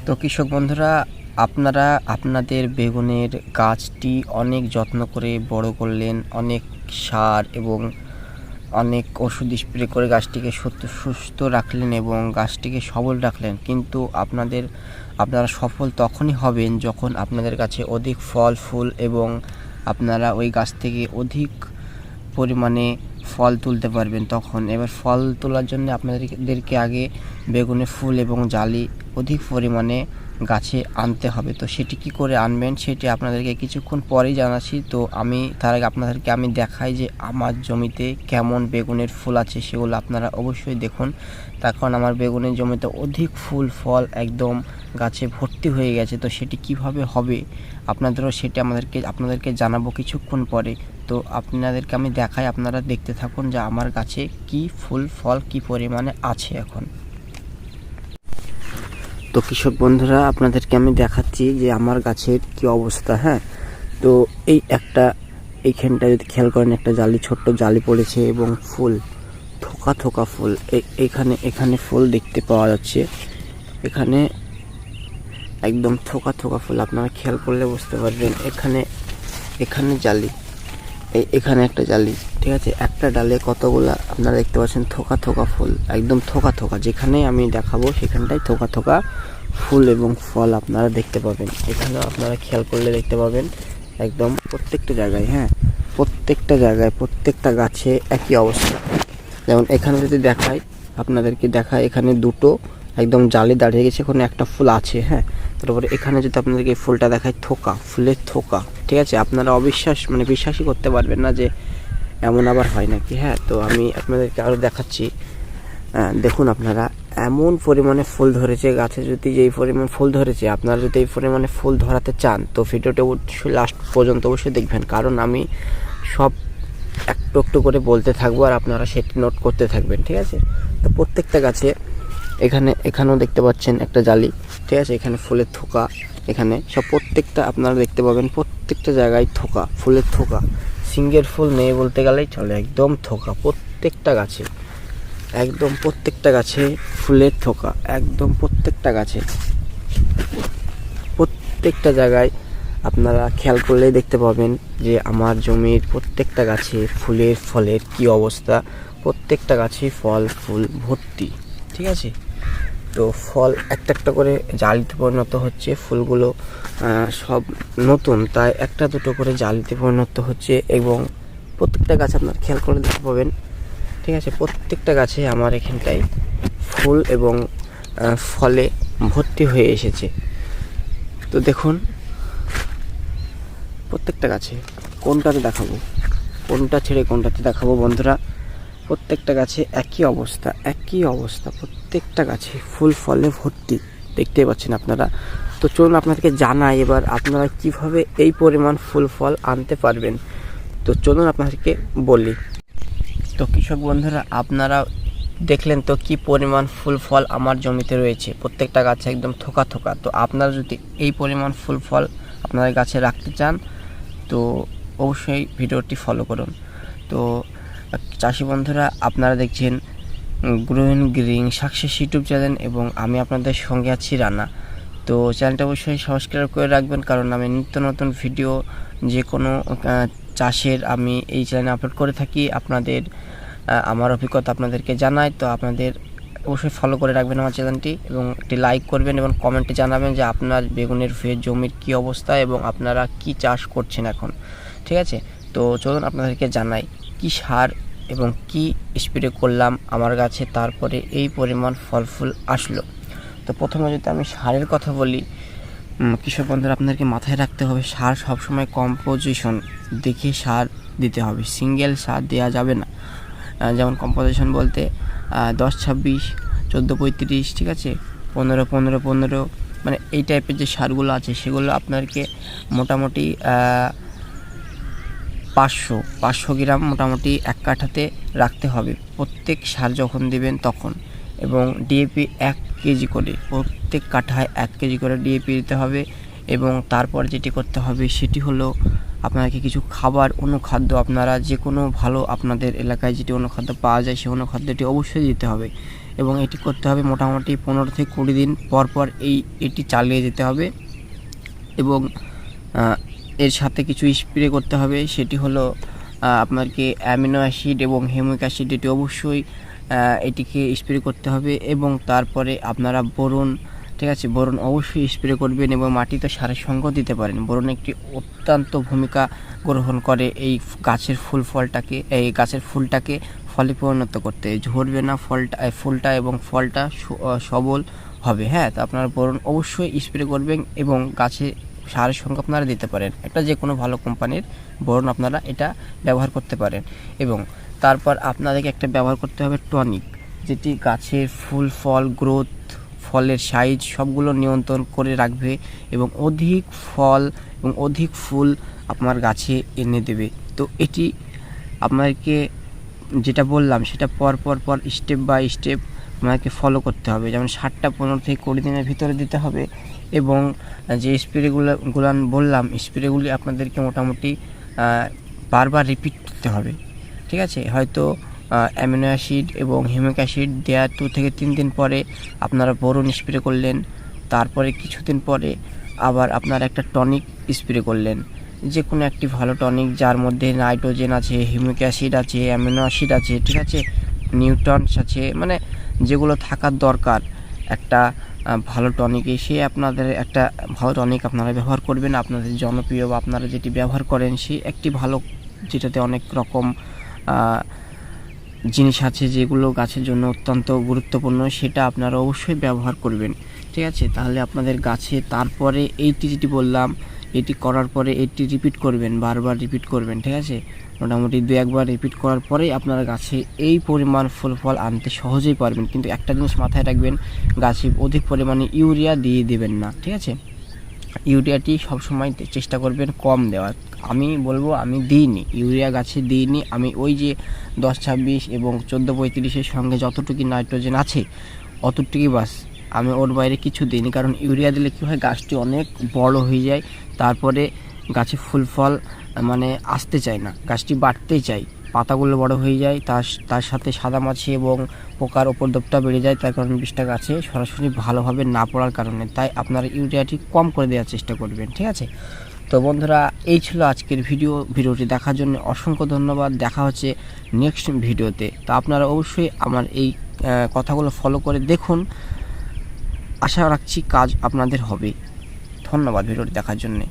তো কৃষক বন্ধুরা, আপনারা আপনাদের বেগুনের গাছটি অনেক যত্ন করে বড় করলেন, অনেক সার এবং অনেক ওষুধ স্প্রে করে গাছটিকে সুস্থ রাখলেন এবং গাছটিকে সবল রাখলেন, কিন্তু আপনারা সফল তখনই হবেন যখন আপনাদের কাছে অধিক ফল ফুল এবং আপনারা ওই গাছ থেকে অধিক পরিমাণে ফল তুলতে পারবেন। তখন এবার ফল তোলার জন্য আপনাদেরকে আগে বেগুনে ফুল এবং জালি অধিক পরিমাণে গাছে আনতে হবে। তো সেটি কি করে আনবেন সেটি আপনাদেরকে কিছুক্ষণ পরেই জানাচ্ছি। তো আমি তার আগে আপনাদেরকে দেখাই যে আমার জমিতে কেমন বেগুনের ফুল আছে, সেগুলো আপনারা অবশ্যই দেখুন। তার কারণ আমার বেগুনের জমিতে অধিক ফুল ফল একদম গাছে ভর্তি হয়ে গেছে। তো সেটি কিভাবে হবে সেটি আপনাদেরকে জানাবো কিছুক্ষণ পরে। তো আপনাদেরকে আমি দেখাই, আপনারা দেখতে থাকুন যে আমার গাছে কি ফুল ফল কি পরিমাণে আছে এখন। তো কৃষক বন্ধুরা, আপনাদেরকে আমি দেখাচ্ছি যে আমার গাছের কি অবস্থা। হ্যাঁ, তো এইখানটা যদি খেয়াল করেন, একটা ছোট্ট জালি পড়েছে এবং ফুল থোকা ফুল এখানে ফুল দেখতে পাওয়া যাচ্ছে। এখানে একদম থোকা ফুল, আপনারা খেয়াল করলে বুঝতে পারবেন। এখানে জালি, এখানে একটা জালি, ঠিক আছে। একটা ডালে কতগুলা আপনারা দেখতে পাচ্ছেন থোকা ফুল, একদম থোকা। যেখানে আমি দেখাবো সেখানটাই থোকা ফুল এবং ফল আপনারা দেখতে পাবেন। এখানেও আপনারা খেয়াল করলে দেখতে পাবেন একদম প্রত্যেকটা জায়গায়, হ্যাঁ প্রত্যেকটা জায়গায় প্রত্যেকটা গাছে একই অবস্থা। যেমন এখানে যদি আপনাদেরকে দেখাই, এখানে দুটো একদম জালি দাঁড়িয়ে গেছে, এখানে একটা ফুল আছে। হ্যাঁ, তারপরে এখানে যদি আপনাদেরকে ফুলটা দেখায় ফুলের থোকা, ঠিক আছে। আপনারা বিশ্বাসই করতে পারবেন না যে এমন আবার হয় নাকি। হ্যাঁ, তো আমি আপনাদেরকে আরও দেখাচ্ছি। দেখুন, আপনারা এমন পরিমাণে ফুল ধরেছে গাছে, যদি যেই পরিমাণ ফুল ধরেছে আপনারা যদি এই পরিমাণে ফুল ধরাতে চান তো ভিডিওটা অবশ্যই লাস্ট পর্যন্ত অবশ্যই দেখবেন, কারণ আমি সব একটু করে বলতে থাকবো আর আপনারা সেটি নোট করতে থাকবেন, ঠিক আছে। তো প্রত্যেকটা গাছে এখানেও দেখতে পাচ্ছেন একটা জালি, ঠিক আছে। এখানে ফুলের থোকা, এখানে সব প্রত্যেকটা আপনারা দেখতে পাবেন প্রত্যেকটা জায়গায় ফুলের থোকা, সিঙ্গেল ফুল নেই বলতে গেলেই চলে, একদম থোকা প্রত্যেকটা গাছে, একদম প্রত্যেকটা গাছে ফুলের থোকা, একদম প্রত্যেকটা গাছে প্রত্যেকটা জায়গায় আপনারা খেয়াল করলেই দেখতে পাবেন যে আমার জমির প্রত্যেকটা গাছে ফুলের ফলের কি অবস্থা। প্রত্যেকটা গাছে ফল ফুল ভর্তি, ঠিক আছে। তো ফল একটা করে জালিতে পরিণত হচ্ছে, ফুলগুলো সব নতুন, তাই একটা দুটো করে জালিতে পরিণত হচ্ছে এবং প্রত্যেকটা গাছ আপনার খেয়াল করে দেখতে পাবেন, ঠিক আছে। প্রত্যেকটা গাছে আমার এখানটায় ফুল এবং ফলে ভর্তি হয়ে এসেছে। তো দেখুন প্রত্যেকটা গাছে, কোনটাতে দেখাবো বন্ধুরা। প্রত্যেকটা গাছে একই অবস্থা প্রত্যেকটা গাছে ফুল ফলে ভর্তি, দেখতেই পাচ্ছেন আপনারা। তো চলুন আপনাদেরকে জানাই এবার আপনারা কিভাবে এই পরিমাণ ফুল ফল আনতে পারবেন। তো চলুন আপনাদেরকে বলি। তো কৃষক বন্ধুরা, আপনারা দেখলেন তো কি পরিমাণ ফুল ফল আমার জমিতে রয়েছে, প্রত্যেকটা গাছে একদম থোকা। তো আপনারা যদি এই পরিমাণ ফুল ফল আপনাদের গাছে রাখতে চান তো অবশ্যই ভিডিওটি ফলো করুন। তো চাষি বন্ধুরা, আপনারা দেখছেন গ্রিন সাকসেস ইউটিউব চ্যানেল এবং আমি আপনাদের সঙ্গে আছি রানা। তো চ্যানেলটা অবশ্যই সাবস্ক্রাইব করে রাখবেন, কারণ আমি নিত্য নতুন ভিডিও যে কোনো চাষের আমি এই চ্যানেলে আপলোড করে থাকি। আমার অভিজ্ঞতা আপনাদেরকে জানাই, তো আপনাদের অবশ্যই ফলো করে রাখবেন আমার চ্যানেলটি এবং একটি লাইক করবেন এবং কমেন্টে জানাবেন যে আপনার বেগুনের জমির কী অবস্থা এবং আপনারা কি চাষ করছেন এখন, ঠিক আছে। তো চলুন আপনাদেরকে জানাই কি সার এবং কি স্প্রে করলাম আমার গাছে, তারপরে এই পরিমাণ ফল ফুল আসলো। তো প্রথমে যদি আমি সারের কথা বলি, কৃষক বন্ধুরা আপনাদেরকে মাথায় রাখতে হবে সার সবসময় কম্পোজিশন দেখে সার দিতে হবে, সিঙ্গেল সার দেওয়া যাবে না। যেমন কম্পোজিশন বলতে 10-26, 14-35, ঠিক আছে, 15-15-15, মানে এই টাইপের যে সারগুলো আছে সেগুলো আপনাদেরকে মোটামুটি 500 গ্রাম মোটামুটি এক কাঠাতে রাখতে হবে প্রত্যেক সার যখন দিবেন তখন। এবং ডিএপি 1 কেজি করে প্রত্যেক কাঠায় 1 কেজি করে ডিএপি দিতে হবে। এবং তারপর যেটি করতে হবে সেটি হলো আপনাকে কিছু অনুখাদ্য, আপনারা যে কোনো ভালো আপনাদের এলাকায় যেটি অনুখাদ্য পাওয়া যায় সেই অনুখাদ্যটি অবশ্যই দিতে হবে। এবং এটি করতে হবে মোটামুটি 15 থেকে 20 দিন পর পর এটি চালিয়ে যেতে হবে। এবং এর সাথে কিছু স্প্রে করতে হবে, সেটি হলো আপনাকে অ্যামিনো অ্যাসিড এবং হিউমিক অ্যাসিড, এটি অবশ্যই এটিকে স্প্রে করতে হবে। এবং তারপরে আপনারা বোরন, ঠিক আছে, বোরন অবশ্যই স্প্রে করবেন। এবং মাটিতে সারের সঙ্গ দিতে পারেন। বোরন একটি অত্যন্ত ভূমিকা গ্রহণ করে এই গাছের গাছের ফুলটাকে ফলে পরিণত করতে। ঝরবে না ফুলটা এবং ফলটা সবল হবে। হ্যাঁ, তো আপনারা বোরন অবশ্যই স্প্রে করবেন এবং গাছে সারের সঙ্গে আপনারা দিতে পারেন। একটা যে কোনো ভালো কোম্পানির বোরন আপনারা এটা ব্যবহার করতে পারেন। এবং তারপর আপনাদেরকে একটা ব্যবহার করতে হবে টনিক, যেটি গাছের ফল গ্রোথ, ফলের সাইজ সবগুলো নিয়ন্ত্রণ করে রাখবে এবং অধিক ফল এবং অধিক ফুল আপনার গাছে এনে দেবে। তো এটি আপনাদেরকে যেটা বললাম সেটা পর স্টেপ বাই স্টেপ আপনাকে ফলো করতে হবে। যেমন 15 থেকে 20 দিনের ভিতরে দিতে হবে। এবং যে স্প্রেগুলো বললাম, স্প্রেগুলি আপনাদেরকে মোটামুটি বারবার রিপিট করতে হবে, ঠিক আছে। হয়তো অ্যামিনো অ্যাসিড এবং হিউমিক অ্যাসিড দেওয়ার 2 থেকে 3 দিন পরে আপনারা বোরন স্প্রে করলেন। তারপরে কিছুদিন পরে আবার আপনারা একটা টনিক স্প্রে করলেন, যে কোনো একটি ভালো টনিক যার মধ্যে নাইট্রোজেন আছে, হিউমিক অ্যাসিড আছে, অ্যামিনো অ্যাসিড আছে, ঠিক আছে, নিউট্রন্স আছে, মানে যেগুলো থাকার দরকার একটা ভালো টনিকে। সে আপনাদের একটা ভালো টনিক আপনারা ব্যবহার করবেন। আপনাদের জনপ্রিয় বা আপনারা যেটি ব্যবহার করেন সেই একটি ভালো, যেটাতে অনেক রকম জিনিস আছে যেগুলো গাছের জন্য অত্যন্ত গুরুত্বপূর্ণ, সেটা আপনারা অবশ্যই ব্যবহার করবেন, ঠিক আছে। তাহলে আপনাদের গাছে তারপরে এইটি যেটি বললাম, এটি করার পরে এটি রিপিট করবেন, বারবার রিপিট করবেন, ঠিক আছে। মোটামুটি 2-1 রিপিট করার পরেই আপনারা গাছে এই পরিমাণ ফল আনতে সহজেই পারবেন। কিন্তু একটা জিনিস মাথায় রাখবেন, গাছে অধিক পরিমাণে ইউরিয়া দিয়ে দেবেন না, ঠিক আছে। ইউরিয়াটি সবসময় চেষ্টা করবেন কম দেওয়ার। আমি বলবো আমি দিইনি, ইউরিয়া গাছে দিইনি। আমি ওই যে 10-26 এবং 14-35-এর সঙ্গে যতটুকু নাইট্রোজেন আছে অতটুকুই বাস, আমি ওর বাইরে কিছু দিইনি। কারণ ইউরিয়া দিলে কী হয়, গাছটি অনেক বড় হয়ে যায়, তারপরে গাছে ফল মানে আসতে চায় না, গাছটি বাড়তেই চায়, পাতাগুলো বড় হয়ে যায়, তার সাথে সাদামাছি এবং পোকার উপদ্রবটা বেড়ে যায়। তার কারণে বীজটা গাছে সরাসরি ভালোভাবে না পড়ার কারণে। তাই আপনারা ইউরিয়াটি কম করে দেওয়ার চেষ্টা করবেন, ঠিক আছে। তো বন্ধুরা, এই ছিল আজকের ভিডিওটি দেখার জন্য অসংখ্য ধন্যবাদ। দেখা হচ্ছে নেক্সট ভিডিওতে। তো আপনারা অবশ্যই আমার এই কথাগুলো ফলো করে দেখুন, আশা রাখছি কাজ আপনাদের হবে। ধন্যবাদ ভিডিওটি দেখার জন্যে।